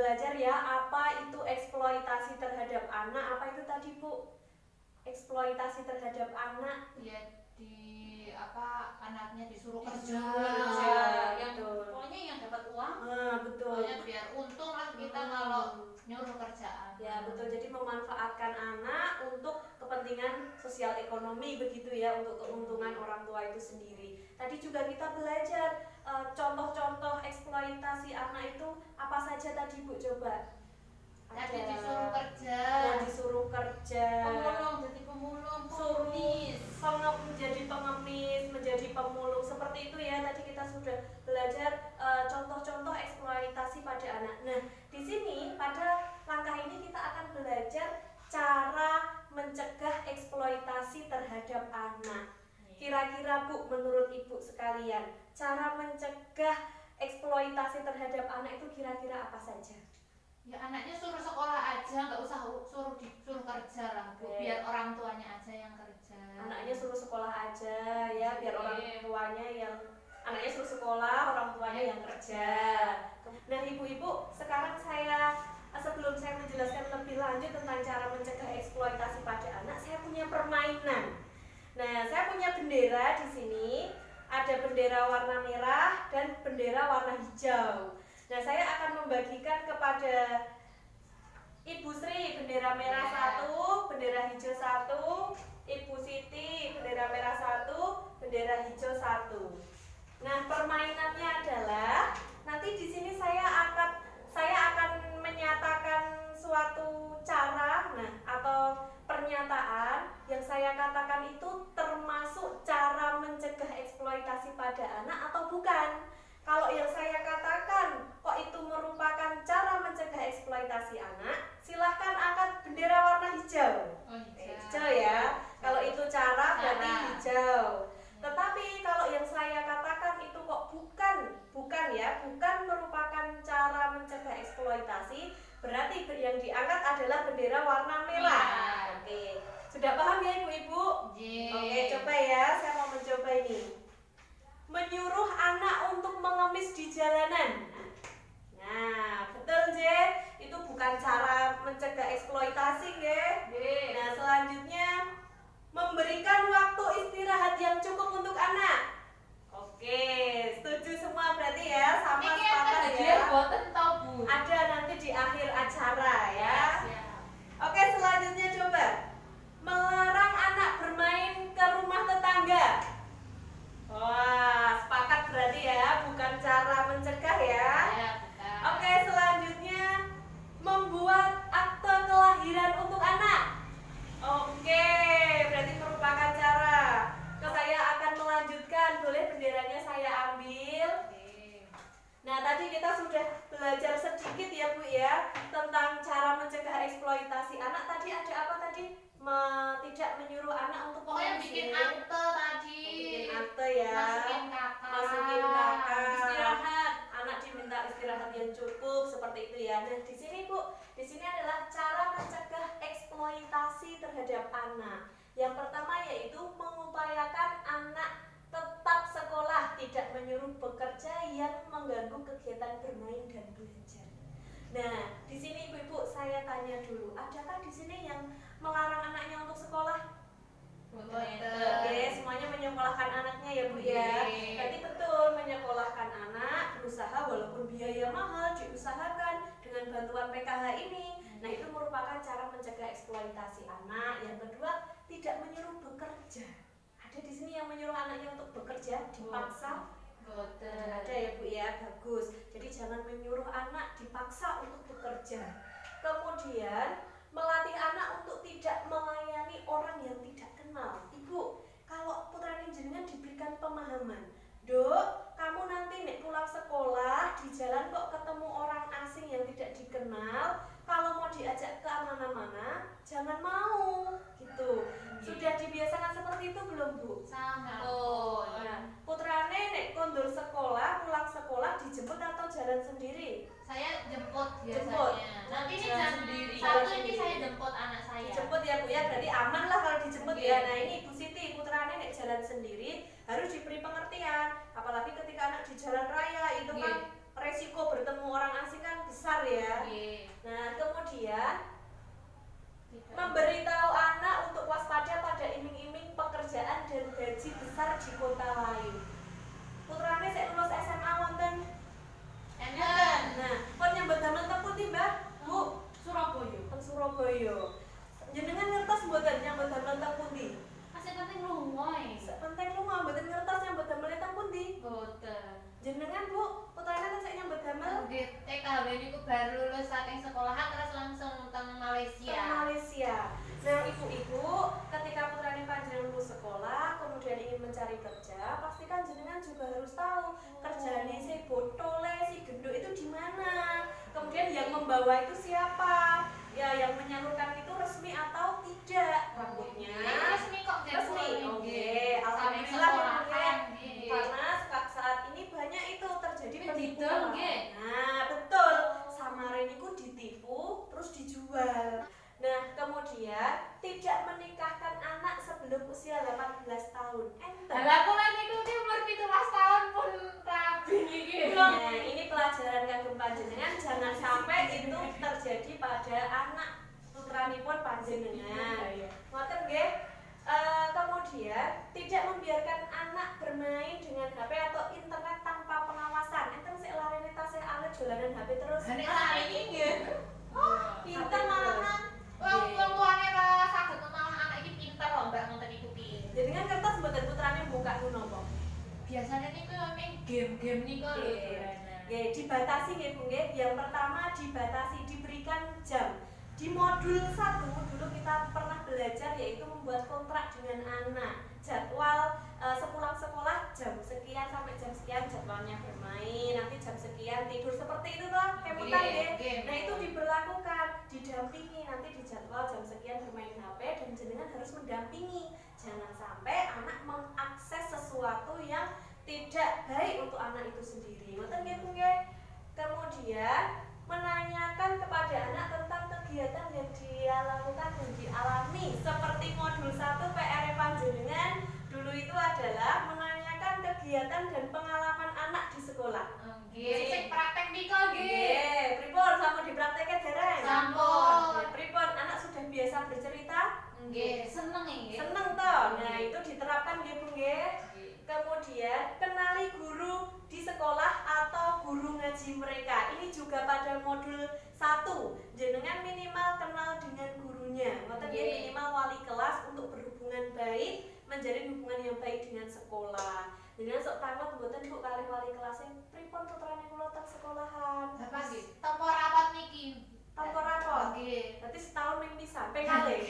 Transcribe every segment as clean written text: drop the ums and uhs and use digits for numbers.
belajar ya apa itu eksploitasi terhadap anak. Apa itu tadi Bu? Eksploitasi terhadap anak? Ya anaknya disuruh kerja, yang pokoknya yang dapat uang. Betul. Pokoknya biar untung lah kita kalau nyuruh kerjaan. Ya betul, jadi memanfaatkan anak untuk kepentingan sosial ekonomi begitu ya, untuk keuntungan orang tua itu sendiri. Tadi juga kita belajar contoh-contoh eksploitasi anak itu apa saja tadi Bu, coba? Tadi disuruh kerja. Disuruh kerja. Pemulung, jadi pemulung, pengemis. Menjadi pengemis, menjadi pemulung, seperti itu ya. Tadi kita sudah belajar contoh-contoh eksploitasi pada anak. Nah, di sini pada langkah ini kita akan belajar cara mencegah eksploitasi terhadap anak. Kira-kira Bu, menurut Ibu sekalian, cara mencegah eksploitasi terhadap anak itu kira-kira apa saja? Ya anaknya suruh sekolah aja, nggak usah suruh kerja lah Bu. Biar orang tuanya aja yang kerja. Anaknya suruh sekolah aja ya, biar orang tuanya yang anaknya suruh sekolah, orang tuanya yang kerja. Nah ibu-ibu, sekarang sebelum saya menjelaskan lebih lanjut tentang cara mencegah eksploitasi pada anak, saya punya permainan. Nah, saya punya bendera di sini, ada bendera warna merah dan bendera warna hijau. Nah, saya akan membagikan kepada Ibu Sri bendera merah 1, bendera hijau 1, Ibu Siti bendera merah 1, bendera hijau 1. Nah, permainannya adalah nanti di sini saya akan menyatakan suatu cara, atau pernyataan yang saya katakan itu termasuk cara mencegah eksploitasi pada anak atau bukan. Kalau yang saya katakan kok itu merupakan cara mencegah eksploitasi anak, silahkan angkat bendera warna hijau. Hijau ya. Kalau itu cara berarti hijau. Tetapi kalau yang saya katakan itu kok bukan merupakan cara mencegah eksploitasi, berarti yang diangkat adalah bendera warna merah. Oke. Sudah paham ya Ibu-ibu? Oke, coba ya, saya mau mencoba ini. Menyuruh anak untuk mengemis di jalanan. Nah, betul Je, itu bukan cara mencegah eksploitasi ya. Nah, selanjutnya memberikan waktu istirahat yang cukup untuk anak. Oke, setuju semua berarti ya, sama sepakat ya. Ada nanti di akhir acara ya. Oke, selanjutnya coba melarang anak bermain ke rumah tetangga. Wah, sepakat berarti ya, bukan cara mencegah ya. Oke, selanjutnya membuat akte kelahiran untuk anak. Oke, berarti merupakan cara. Saya akan melanjutkan, boleh benderanya saya ambil. Nah, tadi kita sudah belajar sedikit ya Bu ya tentang cara mencegah eksploitasi anak. Tadi ada apa tadi? Tidak menyuruh anak untuk bikin akte tadi. Bikin akte ya. Masukin kakak. Istirahat. Anak diminta istirahat yang cukup seperti itu ya. Nah, di sini Bu, di sini adalah cara mencegah eksploitasi terhadap anak. Yang pertama yaitu mengupayakan anak tetap sekolah, tidak menyuruh bekerja yang mengganggu kegiatan bermain dan belajar. Nah, di sini Ibu-ibu saya tanya dulu, adakah di sini yang melarang anaknya untuk sekolah? Oke, semuanya menyekolahkan anaknya ya Bu ya. Berarti betul menyekolahkan anak, berusaha walaupun biaya mahal diusahakan dengan bantuan PKH ini. Nah, itu merupakan cara mencegah eksploitasi anak. Yang kedua, tidak menyuruh bekerja. Ada di sini yang menyuruh anaknya untuk bekerja dipaksa? Ada ya Bu ya, bagus. Jadi jangan menyuruh anak dipaksa untuk bekerja. Kemudian melatih anak untuk tidak melayani orang yang tidak kenal. Ibu, kalau putra jenengan diberikan pemahaman, Dok, kamu nanti nek pulang sekolah di jalan kok ketemu orang asing yang tidak dikenal, kalau mau diajak ke mana-mana jangan mau gitu. Sudah dibiasakan seperti itu belum Bu? Sama. Nah, putrane nek kondur sekolah, pulang sekolah dijemput atau jalan sendiri? Saya jemput biasanya. Jemput. Nanti ini Jalan jam sendiri. 1 ini saya jemput anak saya. Dijemput ya Bu ya, berarti aman lah kalau dijemput ya. Nah, ini Ibu Siti, putrane nek jalan sendiri harus diberi pengertian. Apalagi ketika anak di jalan raya itu kan resiko bertemu orang asing kan besar ya. Nah, kemudian memberitahu anak untuk waspada pada iming-iming pekerjaan dan gaji besar di kota lain. Putrane sik lulus SMA wonten. Nah, pun nyambut damel teng pundi, Mbah? Bu, Surabaya. teng Surabaya. Jenengan ngertos mboten nyambut damel teng pundi? Masih penting lunga Penting lunga mboten ngertos nyambut damel teng pundi? boten. Jenengan Bu, putrane teng sik nyambut damel Nggih, TKW niku baru lulus saking sekolahan terus langsung teng Malaysia. ke Malaysia. Nah, ibu-ibu, ketika putrane panjenengan lulus sekolah, kemudian ingin mencari kerja, pastikan jenengan juga harus tahu kerjanya si botole, si gendut itu di mana. Kemudian yang membawa itu siapa? Ya, yang menyalurkan itu resmi atau tidak rambutnya. Resmi kok Resmi. Oke, Sampai alhamdulillah ya, Bu, ya. nggih. Karena saat ini banyak itu terjadi Tapi penipuan. didol, nggih. Nah, betul. Samarin itu ditipu terus dijual. Nah, kemudian tidak menikahkan anak sebelum usia 18 tahun. Enter. Lah kula niku ki umur 17 tahun pun rabi iki. Nah, ini pelajaran kagem panjenengan, jangan sampai itu terjadi pada anak putranipun panjenengan. Ngoten nggih. Kemudian tidak membiarkan anak bermain dengan HP atau internet tanpa pengawasan. Enten sik larene tasih alit dolanan HP terus. Nek saiki nggih. Pinter malahan. Wong tuane ra saged menawa anak iki pinter lho Mbak ngoten iku piye. Jadi kan kertas mboten putrane buka napa. Biasanya niku main game-game niku lho. Nggih, dibatasi nggih Bu nggih. Yang pertama dibatasi, diberikan jam. Di modul 1 dulu kita pernah belajar yaitu membuat kontrak dengan anak. Jadwal sepulang sekolah jam sekian sampai jam sekian jadwalnya bermain, nanti jam sekian tidur, seperti itu toh kemutan nggih. Nah, itu diberlakukan, didampingi, nanti di jadwal jam sekian bermain HP dan jenengan harus mendampingi. Jangan sampai anak mengakses sesuatu yang tidak baik untuk anak itu sendiri. Ngoten nggih Bu nggih. Kemudian menanyakan kepada anak tentang kegiatan yang dia lakukan dan dialami. Seperti modul 1 PR panjenengan dulu itu adalah menanyakan kegiatan dan pengalaman anak di sekolah. Nggih, sing praktek niku nggih. Nggih, pripun sampun dipraktekke dereng? Sampun. Pripun anak sudah biasa bercerita? Nggih, seneng nggih. Seneng toh. Nah, itu diterapkan nggih Bu nggih. Kemudian kenali guru di sekolah atau guru ngaji mereka. Ini juga pada modul 1. Jenengan minimal kenal dengan gurunya. Ngoten nggih, minimal wali kelas untuk berhubungan baik, menjalin hubungan yang baik dengan sekolah. Jenengan sok takut mboten Bu kalih wali kelasnya pripun putrane kula teng sekolahan. Apa nggih? Tempo rapat niki. Tanpa rapor. Nggih. Berarti setahun ming pisan, ping kalih.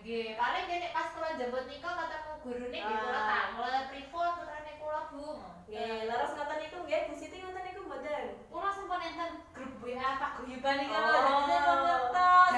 Nggih, paling dene pas kula jemput nika ketemu gurune nggih kula tanglet pripun putrane kula, Bu. Nggih, leres ngoten niku nggih, Bu Siti ngoten niku mboten. Kula sampun enten grup WA paguyuban iki lho, Oh, dadi sampun ngertos.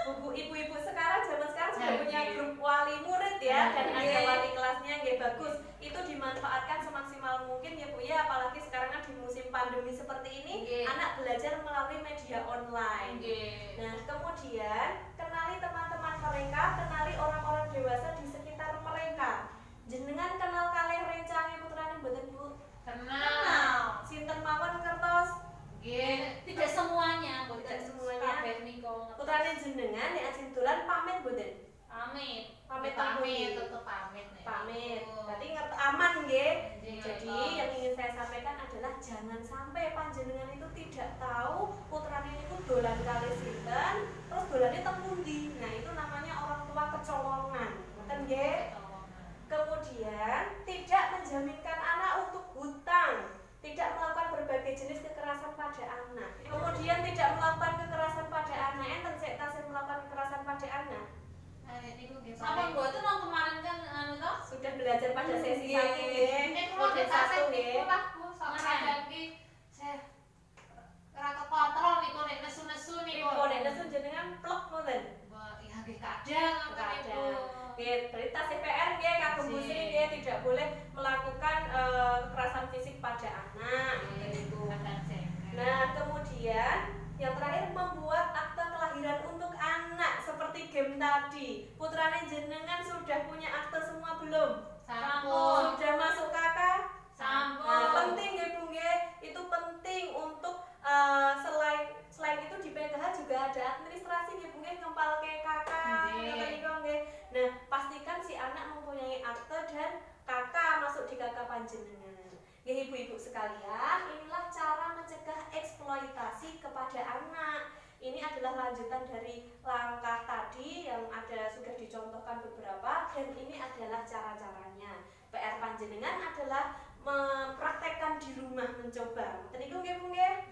Buku ibu-ibu sekarang zaman sekarang sudah Jadi. punya grup wali murid ya, dan ada Nggih. wali kelasnya nggih bagus. Itu dimanfaatkan semaksimal mungkin ya Bu ya, apalagi sekarang kan di musim pandemi seperti ini, Nggih. anak belajar melalui media online. Nggih. Nah, kemudian kenali teman-teman mereka, kenali orang-orang dewasa di sekitar mereka. Jenengan kenal kalih rencange putrane mboten Bu? Kenal. Sinten mawon ngertos? Nggih, tidak semuanya, Bu. Tidak semuanya. Kabeh nika. Putrane jenengan nek ajeng dolan pamit mboten? Pamit. Pamit pamit, tanggung. tetep pamit nih. Pamit. Berarti ngerti aman nggih. Nggih, Jadi ngertos. yang ingin saya sampaikan adalah jangan sampai panjenengan itu tidak tahu putrane niku dolan kalih sinten, terus dolane teng pundi. Nah, itu namanya orang tua kecolongan. Ngoten nggih. Kemudian tidak menjaminkan anak untuk hutang, tidak melakukan berbagai jenis kekerasan pada anak. Kemudian tidak melakukan kekerasan pada anak. Enten sik tasih melakukan kekerasan pada anak. Niku nggih. Sampai mboten nang kemarin kan anu toh? Sudah belajar pada sesi Nggih. 1 nggih. Nek kula Modul nek tasih 1 nggih. niku lah Bu, sama kadang ki saya ora kekontrol niku nek nesu-nesu niku. Pripun nek nesu jenengan plek ngoten. Wah, iya nggih kadang ngoten niku. Kadang. Nggih, perintah CPR nggih kagem Bu Sri nggih tidak boleh melakukan kekerasan fisik pada anak. Ngoten niku. Kadang saya. Nah, kemudian yang terakhir membuat akte kelahiran untuk anak seperti game tadi. Putrane jenengan sudah punya akte semua belum? Sampun. Sudah masuk kakak? Sampun. Nah, penting nggih Bu nggih. panjenengan. Ya ibu-ibu sekalian, inilah cara mencegah eksploitasi kepada anak. Ini adalah lanjutan dari langkah tadi yang sudah dicontohkan beberapa, dan ini adalah cara-caranya. PR panjenengan adalah mempraktekkan di rumah, mencoba. Teniku nggih Bu nggih?